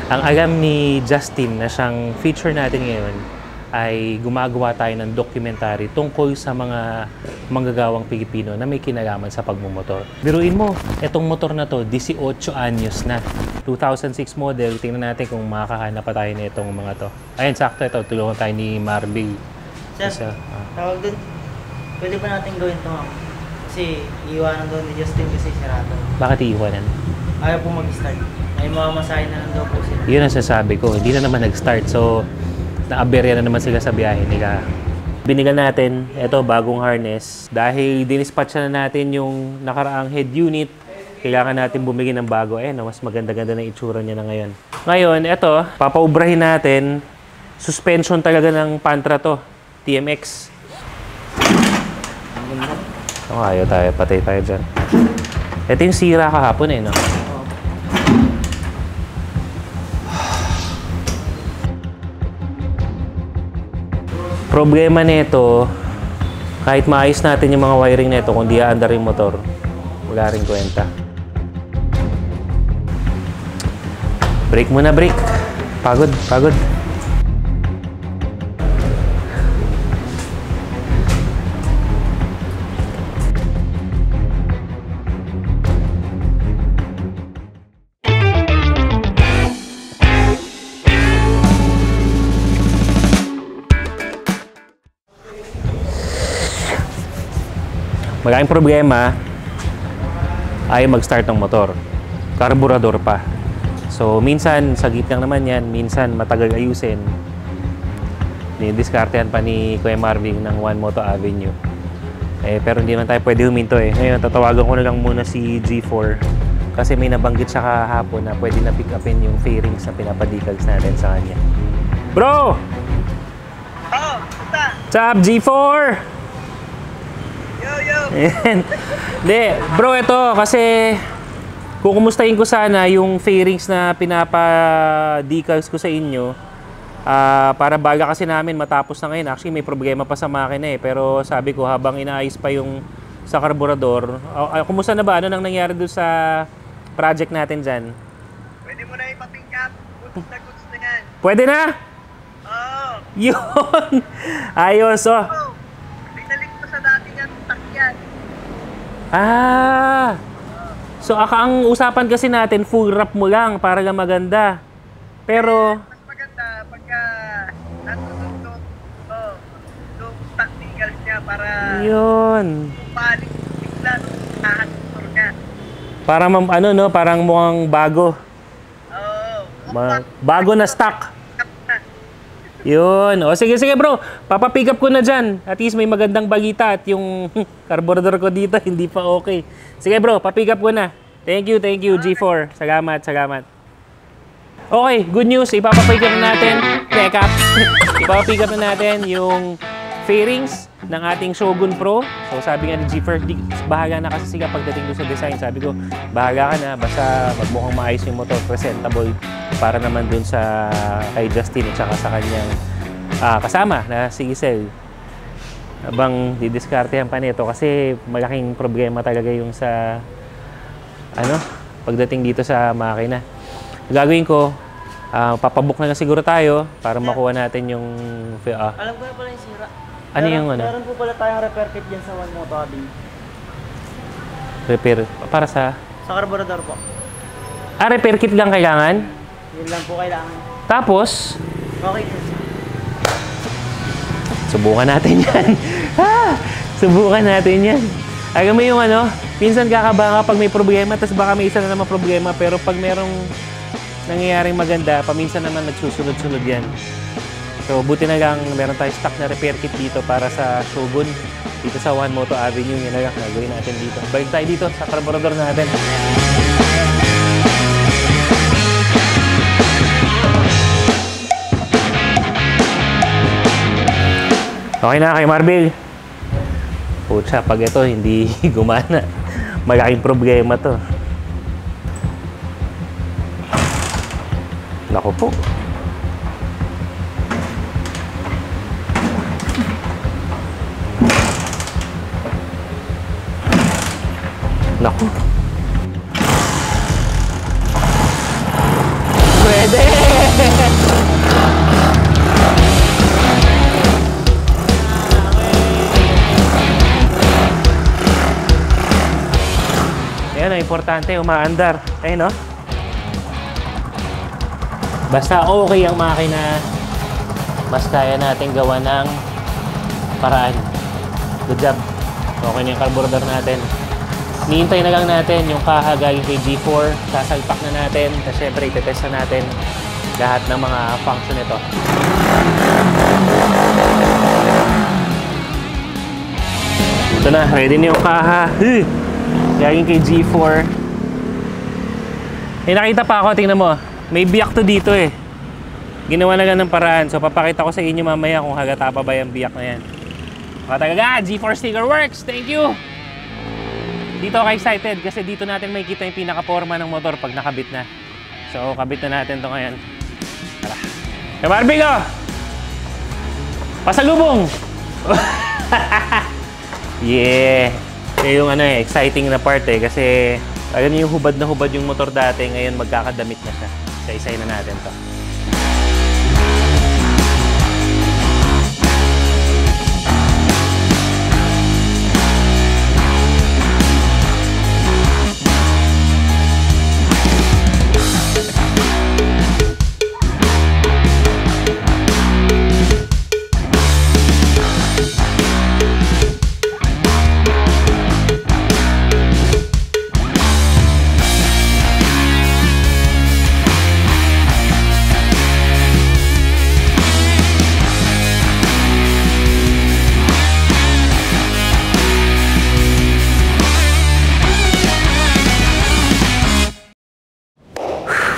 Ang alam ni Justin na siyang feature natin ngayon ay gumagawa tayo ng documentary tungkol sa mga manggagawang Pilipino na may kinalaman sa pagmumotor. Biruin mo, itong motor na to, 18 anyos na. 2006 model, tingnan natin kung makakahanap pa tayo na itong mga to. Ayun, sakto ito, tulungan tayo ni Marvin. Sir, tawag dun, pwede ba natin gawin ito, ma'am? Kasi iiwanan doon ni Justin kasi sirado. Bakit iiwanan? Ayaw po mag-start. May mamamasahin na lang daw po sila. Yun ang sasabi ko, hindi na naman nag-start. So, na-aberya na naman sila sa biyahe nila. Binigyan natin ito bagong harness. Dahil dinispatch na natin yung nakaraang head unit, kailangan natin bumili ng bago. Mas maganda-ganda na itsura niya na ngayon. Ngayon, ito, papaubrahin natin. Suspension talaga ng Pantra to. TMX. Ayaw tayo, patay tayo dyan. Ito yung sira kahapon no? Problema nito, kahit maayos natin yung mga wiring nito, kung di aandar yung motor, wala rin kwenta. Brake muna, brake. Pagod, pagod. Malaking problema ay mag-start ng motor. Karburador pa. So, minsan, sagip lang naman yan. Minsan, matagal ayusin. Dinidiskartehan pa ni Kuya Marvin ng One Moto Avenue. Pero hindi naman tayo pwede huminto Ngayon, tatawagan ko na lang muna si G4. Kasi may nabanggit siya kahapon na pwede na pick upin yung fairings na pinapadicals natin sa kanya. Bro! Oh, puta! What's up, G4? Hindi, bro, ito kasi kukumustahin ko sana yung fairings na pinapa-decals ko sa inyo para baga kasi namin matapos na ngayon. Actually, may problema pa sa makina pero sabi ko habang inaayos pa yung sa karburador, kumusta na ba? Ano nang nangyari doon sa project natin dyan? Pwede mo na ipapink up. Goods na yan. Pwede na? Oo. Yun! Ayos, Binalik ko sa dating takyan. So ang usapan kasi natin full wrap mo lang para lang maganda. Pero mas maganda pagka nandun yung tacticals niya para yun. balik bigla nung motor niya. Para parang mukhang bago. Bago na stock. Yun. Sige bro. Papapick up ko na dyan. At least may magandang balita at yung carburetor ko dito hindi pa okay. Sige bro, papick up ko na. Thank you G4. Salamat. Okay, good news. Ipapapick up na natin. Ipapapick up na natin yung fairings ng ating Shogun Pro. So sabi nga ni G4, bahala na kasi sila pagdating doon sa design. Sabi ko, bahala ka na. Basta magmukhang maayos yung motor, presentable. Para naman dun sa kay Justin at saka sa kanyang kasama na si Isel. Habang didiskartehan pa nito kasi malaking problema talaga yung sa pagdating dito sa makina. Gagawin ko, papabook na siguro tayo para makuha natin yung Alam ko na pala yung sira. Ano yung Meron po pala tayong repair kit dyan sa One Moto Avenue. Repair? Para sa? Sa carburetor po. Repair kit lang kailangan? Yun lang po kailangan. Tapos? Okay po. Subukan natin yan. Subukan natin yan. Alam mo yung minsan kakaba pag may problema, tapos baka may isa na naman problema, pero pag merong nangyayaring maganda, paminsan naman nagsusunod-sunod yan. So, buti na lang meron tayong stock na repair kit dito para sa Shogun. Dito sa One Moto Avenue, yun na lang gagawin natin dito. Balik tayo dito sa carburetor natin. Okay na kay Marbil. Pucha, pag ito hindi gumana, malaking problema to. Naku po. Naku. Pwede! Ayan, ang importante, umaandar. Ayun, no? Basta okay ang makina, mas kaya natin gawa ng paraan. Good job. Okay na yung carburetor natin. Nihintay na lang natin yung kaha galing kay G4. Sasalpak na natin. Kasi syempre, itetest na natin lahat ng mga function nito. Ito na, ready na yung kaha. Galing kay G4. May nakita pa ako, tingnan mo. May biyak to dito eh. Ginawa na lang ng paraan. So papakita ko sa inyo mamaya kung hagata pa ba yung biyak na yan. Katagaga, G4 sticker works! Thank you! Dito ako excited kasi dito natin makikita yung pinaka-forma ng motor pag nakabit na. So kabit na natin to ngayon. Tara. Hey Marvin, oh! Pasalubong! Yeah! Yung exciting na part eh kasi ayun yung hubad na hubad yung motor dati, ngayon magkakadamit na siya. Isa-isay na natin to.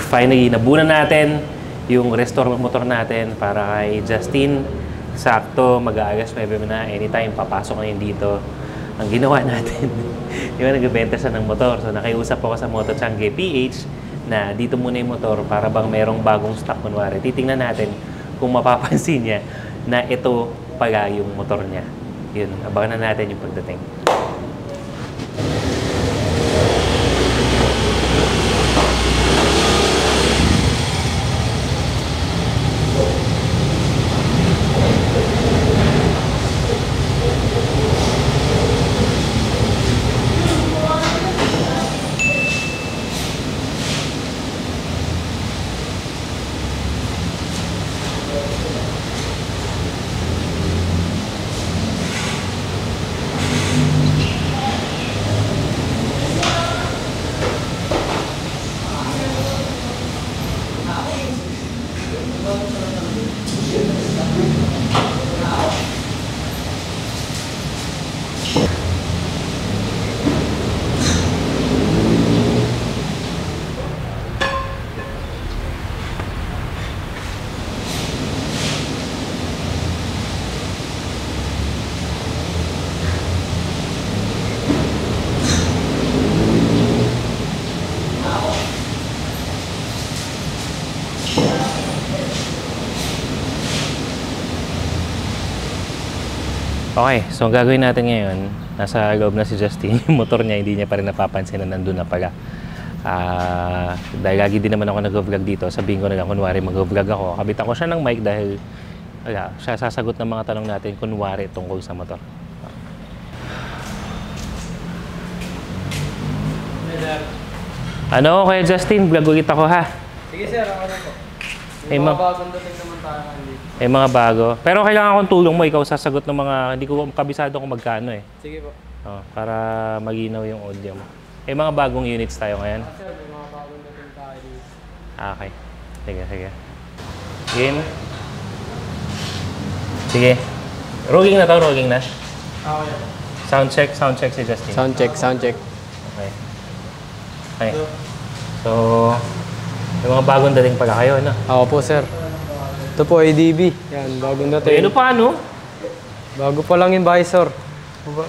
Finally, nabunan natin yung restore motor natin para kay Justin. Sakto, mag-aagas 9 na. Anytime, papasok na yun dito. Ang ginawa natin, yung nagbebenta siya ng motor. So, nakiusap ako sa Motochangge PH na dito muna yung motor para bang merong bagong stock kunwari. Titingnan natin kung mapapansin niya na ito pala yung motor niya. Yun, abangan na natin yung pagdating. Okay, so ang gagawin natin ngayon, nasa loob na si Justin, yung motor niya, hindi niya pa rin napapansin na nandun na pala. Dahil lagi din naman ako nag-vlog dito, sabihin ko na lang, kunwari mag-vlog ako, kabitan ko siya ng mic dahil siya sasagot ng mga tanong natin, kunwari tungkol sa motor. Ano, Kuya Justin, vlog ulit ako ha? Sige sir, ako na po. May mga bagong dating naman tayo dito. May mga bago. Pero kailangan akong tulong mo, ikaw sasagot ng mga, hindi ko kabisado kung magkano eh. Sige po. Para maginaw yung audio mo. May mga bagong units tayo ngayon. Sir, may mga bagong dating tayo dito. Okay. Sige, sige. Game. Sige. Rolling na to, rolling na. Okay. Sound check si Justin. Sound check. Okay. Okay. So, may mga bagong dating pala kayo, ano? Ako po, sir. Ito po, ADB. Yan, bagong dating. Ano pa, ano? Bago pa lang yung visor.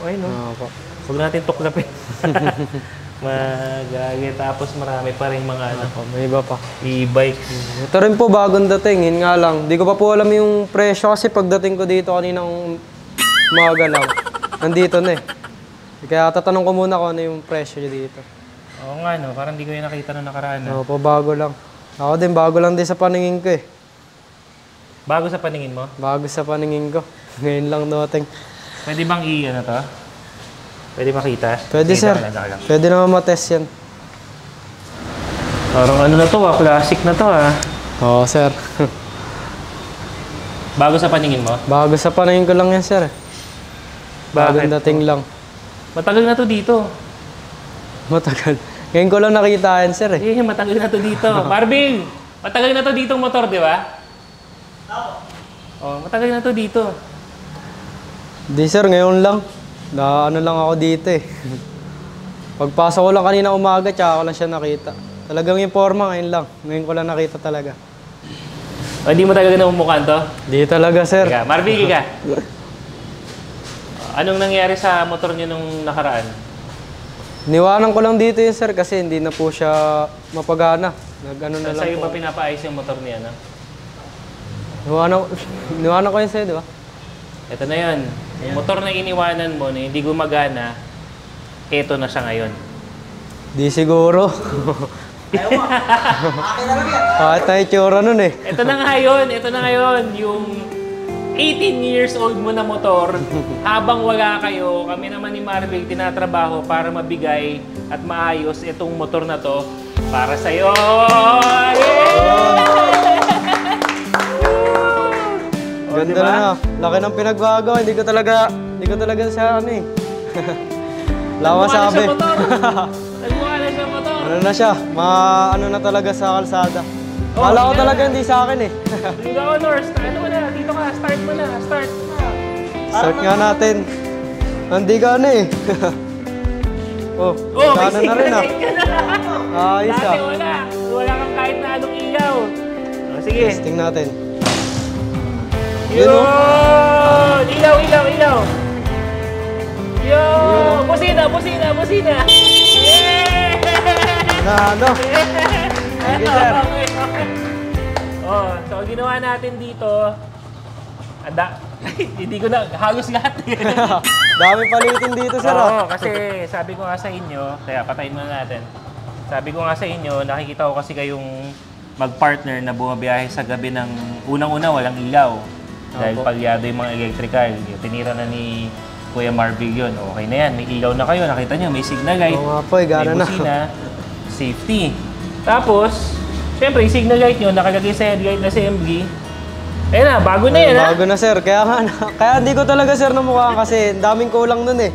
Ay, no? Oo po. Huwag natin tuklapin. Magagay. Tapos marami pa rin mga ano. May iba pa. E-bikes. Ito rin po, bagong dating. Yun nga lang. Di ko pa po alam yung presyo kasi pagdating ko dito kaninang umaga lang. Nandito na eh. Kaya tatanong ko muna kung ano yung presyo niya dito. Oo nga, no? Parang hindi ko yung nakita na nakaraan. Oo po, bago lang. Ako din, bago lang din sa paningin ko eh. Bago sa paningin mo? Bago sa paningin ko. Ngayon lang dating. Pwede bang ano to? Pwede makita? Pwede Sige, sir. saka lang. Pwede naman matest yan. Parang ano na to classic na to Oo sir. Bago sa paningin mo? Bago sa paningin ko lang yan sir. Bagong dating lang. Matagal na to dito. Matagal. Ngayon ko lang nakita yan sir eh. Eh, matagal na to dito. Marvin! Matagal na to dito motor, di ba? Oh, matagal na to dito. Di sir, ngayon lang. Ano lang ako dito eh. Pagpasok ko lang kanina umaga, tsaka ko lang siya nakita. Talagang yung forma ngayon lang. Ngayon ko lang nakita talaga. O, hindi mo talaga namumukhaan to? Di talaga sir. Ika, Marvin, ika. Anong nangyari sa motor niyo nung nakaraan? Niwanan ko lang dito yun sir kasi hindi na po siya mapagana. Nag-ano na lang Sa'yo po. ba pinapaayos yung motor niya, no? Niwanan ko yun sa'yo, di ba? Ito na yun. Yung motor na iniwanan mo na hindi gumagana, eto na siya ngayon. Di siguro. Ayaw mo. Akin na lang yan. Kahit na itsura nun eh. Ito na nga yun, ito na ngayon. Yung 18 years old mo na motor, habang wala kayo, kami naman ni Marvin tinatrabaho para mabigay at maayos itong motor na to para sa'yo! Ganda diba? na. Laki ng pinagbago. Hindi ko talaga siya ano eh. Wala akong masabi. Nagmukha na siya motor! Ano na siya? Ano na talaga sa kalsada. Oh, Kala ko yeah. talaga hindi sa akin eh. Dito ka, Nors. Ano mo na? Dito ka. Start mo na. Start. Start nga natin. Hindi ka ano eh. Oh, May gana na rin ah. signal ka na. Ayos Dati ah. wala. Wala kang kahit na anong ilaw. O, sige. Testing natin. Yun! Ilaw, ilaw, ilaw! Yun! Busina, busina, busina! Yeah! Na ano? Sige sir. Oh, so ginawa natin dito, hindi ko na, halos lahat eh. Dami palitin dito sir Oo, ah. kasi sabi ko nga sa inyo, kaya patayin muna natin. Sabi ko nga sa inyo, nakikita ko kasi kayong mag-partner na bumabiyahe sa gabi ng unang-una walang ilaw. Dahil Opo. palyado yung mga electrical. Yung tinira na ni Kuya Marvin yun. Okay na yan, may ilaw na kayo. Nakita nyo, may signal light. Oo nga po, gana may na. busina, safety. Tapos, syempre, yung signal light nyo, nakalagay sa headlight na CMG. Ayun na, bago na yan ha. Bago na sir. Kaya hindi ko talaga sir namukhaan kasi daming kulang nun eh.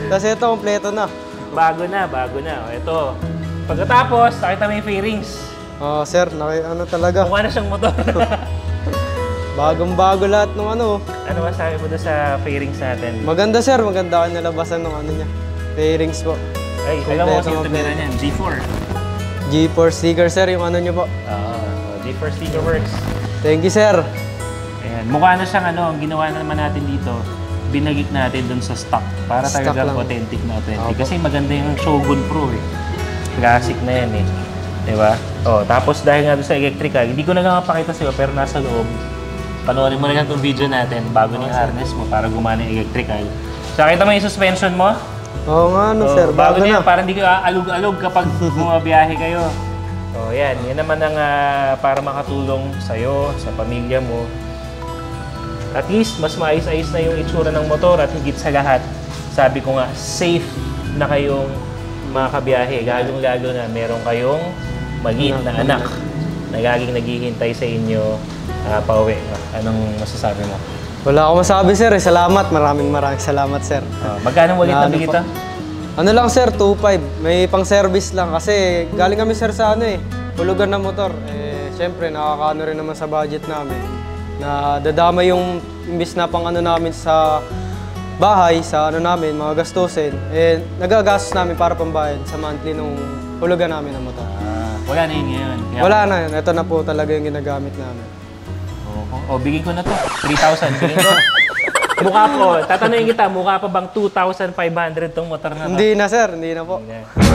Kasi ito, kompleto na. Bago na, bago na. O, ito. Pagkatapos, nakita mo yung fairings. Oh sir, ano talaga. Mukha na siyang motor. Bagong-bago lahat ng ano. Ano masabi mo doon sa fairings natin? Maganda sir, maganda ang nalabasan ng ano niya. Fairings po. Ay, alam mo kasi yung Kompleto. tumira niyan, G4. G4 sticker sir, yung ano niyo po. G4 Sticker Works. Thank you sir. Ayan, mukha na siyang ano, ang ginawa naman natin dito, binagik natin doon sa stock para Stock talagang lang. authentic na authentic. Opo. Kasi maganda yung Shogun Pro eh. Classic na yan eh. Diba? Oh, tapos dahil nga doon sa electrical, hindi ko na lang mapakita sa'yo pero nasa loob. Panoorin mo na lang itong video natin bago ng harness mo para gumana yung electrical. So, kita mo yung suspension mo? Oo nga ano Oh, sir, bago na yan, na. para hindi kayo alog-alog kapag bumabiyahe kayo. Oh, yan. Yan naman ang para makatulong sa'yo, sa pamilya mo. At least, mas maayos-ayos na yung itsura ng motor at higit sa lahat, sabi ko nga, safe na kayong makabiyahe. Lalong-lalo na meron kayong maliit na anak na laging naghihintay sa inyo pauwi. Anong masasabi mo? Wala akong masabi sir, eh. Salamat. Maraming salamat sir. Magkano ulit na Ano bigito? po? Ano lang sir, 2.5. May pang service lang kasi galing kami sir sa ano eh, hulugan na motor. Eh, syempre nakakaano rin naman sa budget namin. Na dadama yung imbis na pang ano namin sa bahay, sa ano namin, mga gastusin. Eh, nagagastos namin para pambayad sa monthly nung hulugan namin ng motor. Wala na yun ngayon. Kaya- Wala na yun. Ito na po talaga yung ginagamit namin. Bigyan ko na to. 3,000. Bigyan ko. Mukha po. Tatanungin kita, mukha pa bang 2,500 tong motor na to? Hindi na sir, hindi na po. Hindi na.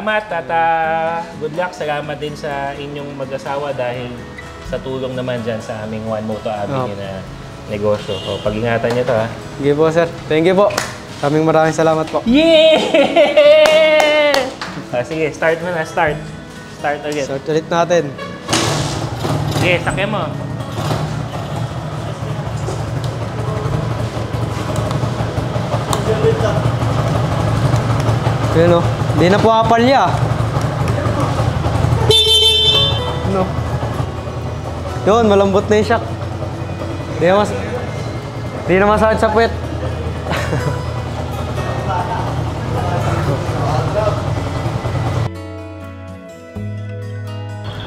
salamat at good luck. Salamat din sa inyong mag-asawa dahil sa tulong naman dyan sa aming One Moto Avenue na negosyo. O, pag-ingatan niyo to ha. Sige po, sir. Thank you po. Maraming salamat po. Yeah! Sige, start mo na. Start ulit. Start ulit natin. Sige, sakyan mo. Yun o. Hindi na po apalya. Ano? Yun, malambot na yung shock. Hindi na masakit sa puwet.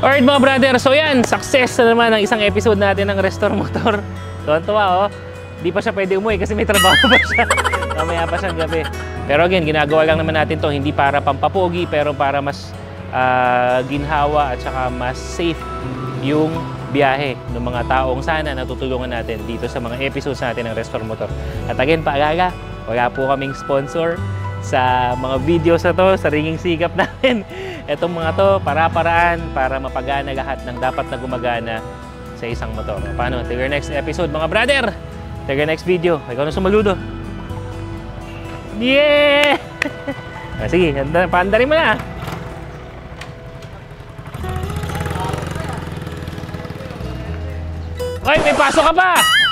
Alright mga brother, so yan, success na naman ang isang episode natin ng Restore Motor. Tuwan-tuwa Di pa siya pwede umuwi kasi may trabaho pa siya. Mamaya pa siyang gabi. Pero again, ginagawa lang naman natin to hindi para pampapogi, pero para mas ginhawa at saka mas safe yung biyahe ng mga taong sana natutulungan natin dito sa mga episodes natin ng Restore Motor. At again, paalala, wala po kaming sponsor sa mga videos na to, sa ringing sikap namin. Etong mga to, para-paraan para mapagana lahat ng dapat na gumagana sa isang motor. Paano? Till your next episode mga brother! Till your next video. Ikaw na sumaludo. Yeah! Sige, paandarin mo na. Ay, may pasok ka pa!